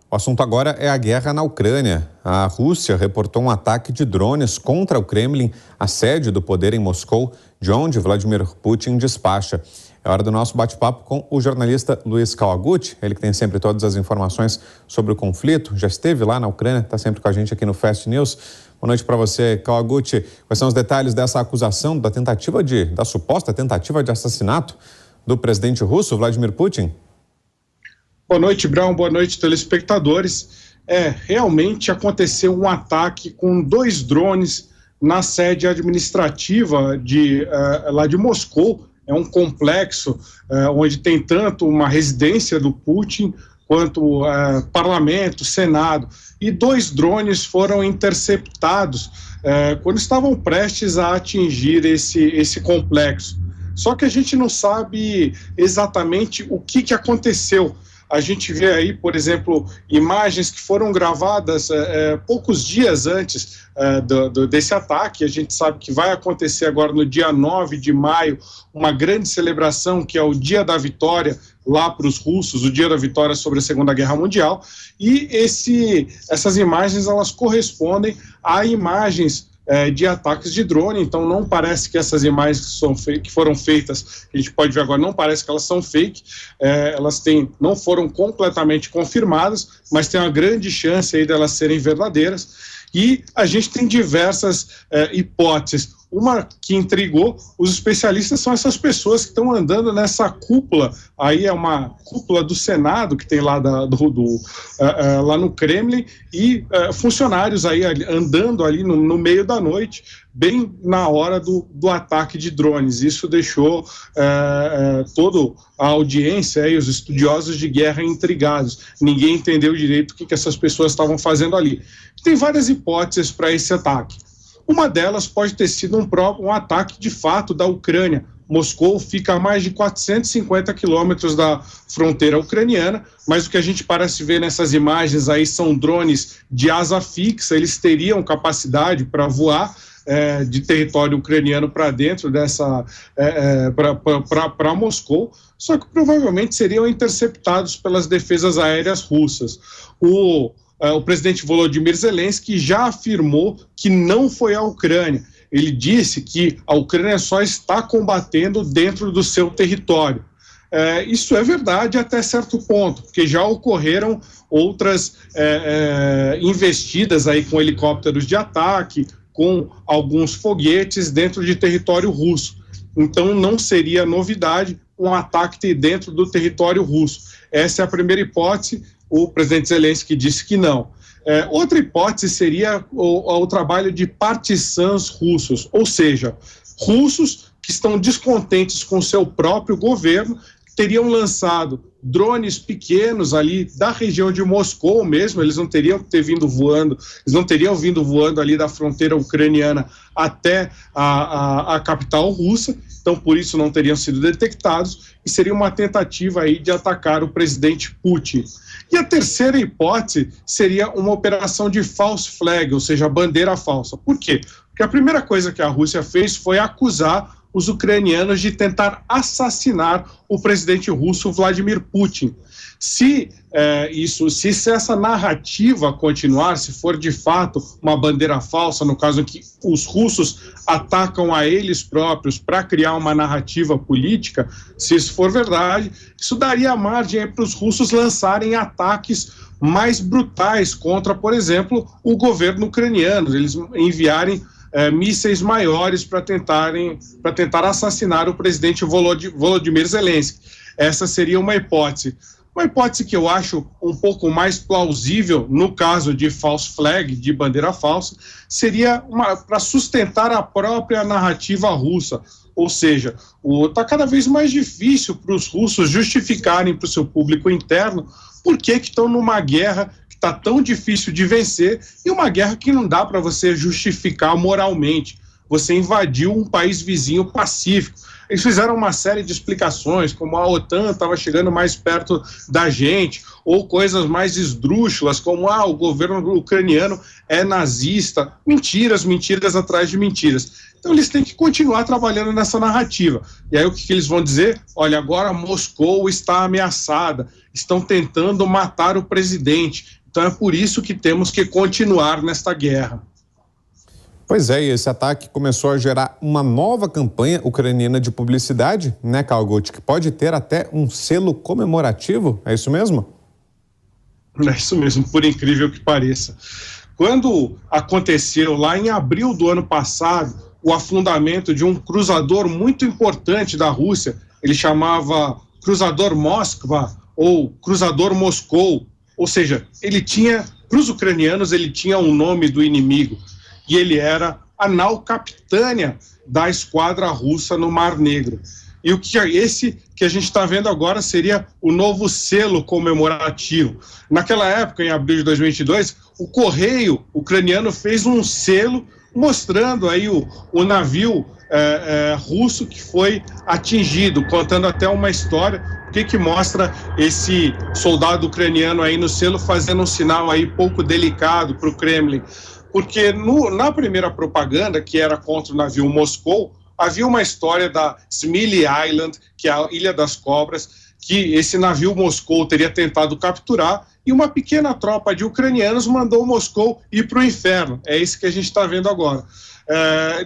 O assunto agora é a guerra na Ucrânia. A Rússia reportou um ataque de drones contra o Kremlin, a sede do poder em Moscou, de onde Vladimir Putin despacha. É hora do nosso bate-papo com o jornalista Luiz Kawaguchi, ele que tem sempre todas as informações sobre o conflito, já esteve lá na Ucrânia, está sempre com a gente aqui no Fast News. Boa noite para você, Kawaguchi. Quais são os detalhes dessa acusação, da suposta tentativa de assassinato do presidente russo, Vladimir Putin? Boa noite, Brown. Boa noite, telespectadores. Realmente aconteceu um ataque com 2 drones na sede administrativa lá de Moscou. É um complexo onde tem tanto uma residência do Putin quanto parlamento, senado. E 2 drones foram interceptados quando estavam prestes a atingir esse complexo. Só que a gente não sabe exatamente o que aconteceu. A gente vê aí, por exemplo, imagens que foram gravadas poucos dias antes desse ataque. A gente sabe que vai acontecer agora no dia 9 de maio uma grande celebração, que é o Dia da Vitória lá para os russos, o Dia da Vitória sobre a Segunda Guerra Mundial. E essas imagens, elas correspondem a imagens de ataques de drone. Então não parece que essas imagens que foram feitas, que a gente pode ver agora, não parece que elas são fake, elas não foram completamente confirmadas, mas tem uma grande chance aí delas serem verdadeiras. E a gente tem diversas hipóteses. Uma que intrigou os especialistas são essas pessoas que estão andando nessa cúpula. Aí é uma cúpula do Senado que tem lá, lá no Kremlin, e funcionários aí andando ali no meio da noite, bem na hora do ataque de drones. Isso deixou toda a audiência e os estudiosos de guerra intrigados. Ninguém entendeu direito o que essas pessoas estavam fazendo ali. Tem várias hipóteses para esse ataque. Uma delas pode ter sido um ataque de fato da Ucrânia. Moscou fica a mais de 450 quilômetros da fronteira ucraniana, mas o que a gente parece ver nessas imagens aí são drones de asa fixa. Eles teriam capacidade para voar de território ucraniano para dentro para Moscou, só que provavelmente seriam interceptados pelas defesas aéreas russas. O presidente Volodymyr Zelensky já afirmou que não foi a Ucrânia. Ele disse que a Ucrânia só está combatendo dentro do seu território. Isso é verdade até certo ponto, porque já ocorreram outras investidas aí com helicópteros de ataque, com alguns foguetes dentro de território russo. Então não seria novidade um ataque dentro do território russo. Essa é a primeira hipótese. O presidente Zelensky disse que não. Outra hipótese seria o trabalho de partisãs russos, ou seja, russos que estão descontentes com seu próprio governo, teriam lançado drones pequenos ali da região de Moscou mesmo. Eles não teriam vindo voando ali da fronteira ucraniana até a capital russa, então por isso não teriam sido detectados, e seria uma tentativa aí de atacar o presidente Putin. E a terceira hipótese seria uma operação de false flag, ou seja, bandeira falsa. Por quê? Porque a primeira coisa que a Rússia fez foi acusar os ucranianos de tentar assassinar o presidente russo Vladimir Putin. Se essa narrativa continuar, se for de fato uma bandeira falsa, no caso em que os russos atacam a eles próprios para criar uma narrativa política, se isso for verdade, isso daria margem para os russos lançarem ataques mais brutais contra, por exemplo, o governo ucraniano. Eles enviarem mísseis maiores para tentar assassinar o presidente Volodymyr Zelensky. Essa seria uma hipótese. Uma hipótese que eu acho um pouco mais plausível, no caso de false flag, de bandeira falsa, seria para sustentar a própria narrativa russa. Ou seja, está cada vez mais difícil para os russos justificarem para o seu público interno por que estão numa guerra que está tão difícil de vencer, e uma guerra que não dá para você justificar moralmente. você invadiu um país vizinho pacífico. Eles fizeram uma série de explicações, como a OTAN estava chegando mais perto da gente, ou coisas mais esdrúxulas, como o governo ucraniano é nazista. Mentiras, mentiras atrás de mentiras. Então eles têm que continuar trabalhando nessa narrativa. E aí o que eles vão dizer? Olha, agora Moscou está ameaçada, estão tentando matar o presidente. Então é por isso que temos que continuar nesta guerra. Pois é, e esse ataque começou a gerar uma nova campanha ucraniana de publicidade, né, Kalgoth, que pode ter até um selo comemorativo, é isso mesmo? É isso mesmo, por incrível que pareça. Quando aconteceu lá em abril do ano passado, o afundamento de um cruzador muito importante da Rússia, ele chamava Cruzador Moskva ou Cruzador Moscou, ou seja, ele tinha, para os ucranianos, ele tinha um nome do inimigo, e ele era a nau capitânia da esquadra russa no Mar Negro. E o que esse que a gente está vendo agora seria o novo selo comemorativo. Naquela época, em abril de 2022, o Correio ucraniano fez um selo mostrando aí o navio russo que foi atingido, contando até uma história, que mostra esse soldado ucraniano aí no selo fazendo um sinal aí pouco delicado para o Kremlin. Porque na primeira propaganda, que era contra o navio Moscou, havia uma história da Smiley Island, que é a Ilha das Cobras, que esse navio Moscou teria tentado capturar, e uma pequena tropa de ucranianos mandou Moscou ir para o inferno. É isso que a gente está vendo agora.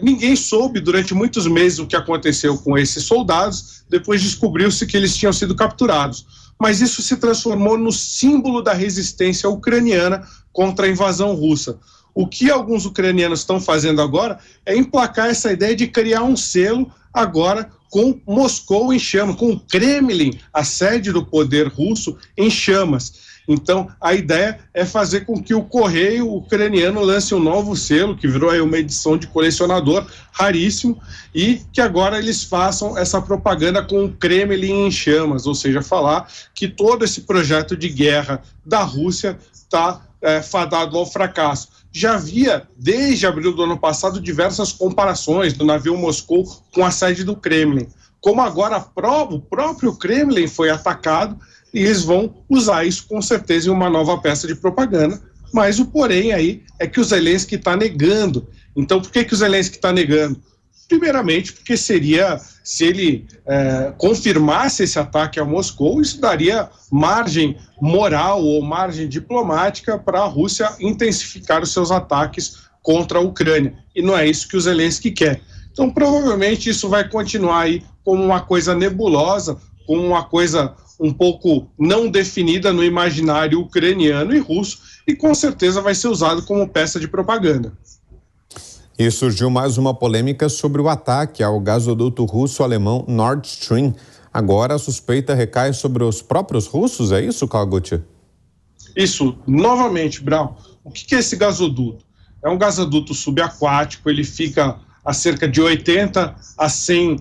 Ninguém soube durante muitos meses o que aconteceu com esses soldados, depois descobriu-se que eles tinham sido capturados. Mas isso se transformou no símbolo da resistência ucraniana contra a invasão russa. O que alguns ucranianos estão fazendo agora é emplacar essa ideia de criar um selo agora com Moscou em chamas, com o Kremlin, a sede do poder russo, em chamas. Então, a ideia é fazer com que o Correio ucraniano lance um novo selo, que virou aí uma edição de colecionador raríssimo, e que agora eles façam essa propaganda com o Kremlin em chamas, ou seja, falar que todo esse projeto de guerra da Rússia está fadado ao fracasso. Já havia, desde abril do ano passado, diversas comparações do navio Moscou com a sede do Kremlin. Como agora o próprio Kremlin foi atacado, e eles vão usar isso com certeza em uma nova peça de propaganda, mas o porém aí é que o Zelensky está negando. Então, por que o Zelensky está negando? Primeiramente, porque se ele confirmasse esse ataque a Moscou, isso daria margem moral ou margem diplomática para a Rússia intensificar os seus ataques contra a Ucrânia. E não é isso que o Zelensky quer. Então, provavelmente, isso vai continuar aí como uma coisa nebulosa, como uma coisa um pouco não definida no imaginário ucraniano e russo, e com certeza vai ser usado como peça de propaganda. E surgiu mais uma polêmica sobre o ataque ao gasoduto russo-alemão Nord Stream. Agora a suspeita recai sobre os próprios russos, é isso, Kalgoth? Isso, novamente, Brown. O que é esse gasoduto? É um gasoduto subaquático, ele fica a cerca de 80 a 100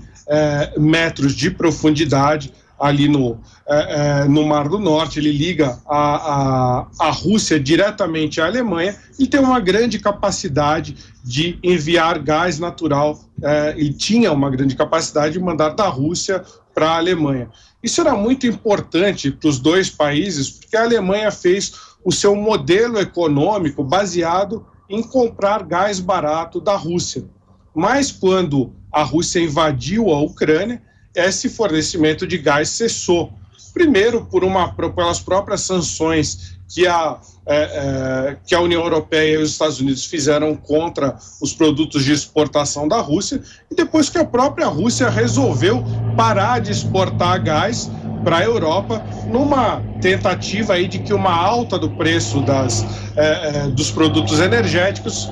metros de profundidade ali no Mar do Norte. Ele liga a Rússia diretamente à Alemanha e tem uma grande capacidade de enviar gás natural. Ele tinha uma grande capacidade de mandar da Rússia para a Alemanha. Isso era muito importante para os dois países, porque a Alemanha fez o seu modelo econômico baseado em comprar gás barato da Rússia. Mas quando a Rússia invadiu a Ucrânia, esse fornecimento de gás cessou. Primeiro, pelas próprias sanções que a União Europeia e os Estados Unidos fizeram contra os produtos de exportação da Rússia, e depois que a própria Rússia resolveu parar de exportar gás para a Europa, numa tentativa aí de que uma alta do preço dos produtos energéticos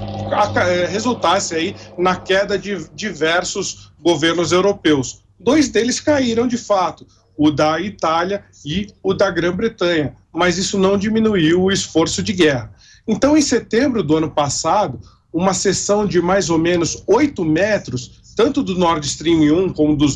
resultasse aí na queda de diversos governos europeus. Dois deles caíram de fato, o da Itália e o da Grã-Bretanha, mas isso não diminuiu o esforço de guerra. Então, em setembro do ano passado, uma seção de mais ou menos 8 metros, tanto do Nord Stream 1 como do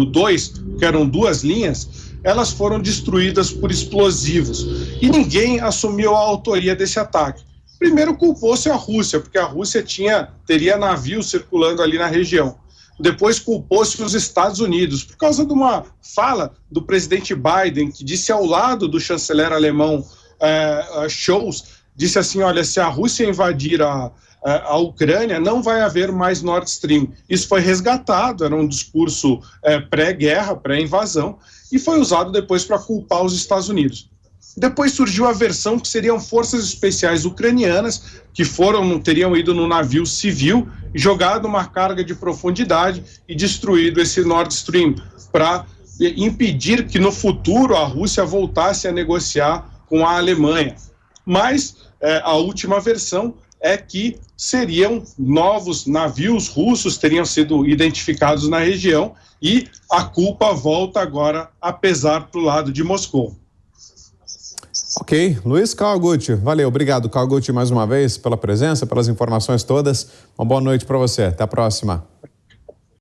2, que eram duas linhas, elas foram destruídas por explosivos. E ninguém assumiu a autoria desse ataque. Primeiro culpou-se a Rússia, porque a Rússia teria navios circulando ali na região. Depois culpou-se os Estados Unidos, por causa de uma fala do presidente Biden, que disse ao lado do chanceler alemão Scholz, disse assim, olha, se a Rússia invadir a Ucrânia, não vai haver mais Nord Stream. Isso foi resgatado, era um discurso pré-guerra, pré-invasão, e foi usado depois para culpar os Estados Unidos. Depois surgiu a versão que seriam forças especiais ucranianas que teriam ido no navio civil, jogado uma carga de profundidade e destruído esse Nord Stream para impedir que no futuro a Rússia voltasse a negociar com a Alemanha. Mas a última versão é que seriam novos navios russos, teriam sido identificados na região e a culpa volta agora a pesar para o lado de Moscou. Ok, Luiz Kawaguchi, valeu, obrigado Kawaguchi mais uma vez pela presença, pelas informações todas, uma boa noite para você, até a próxima.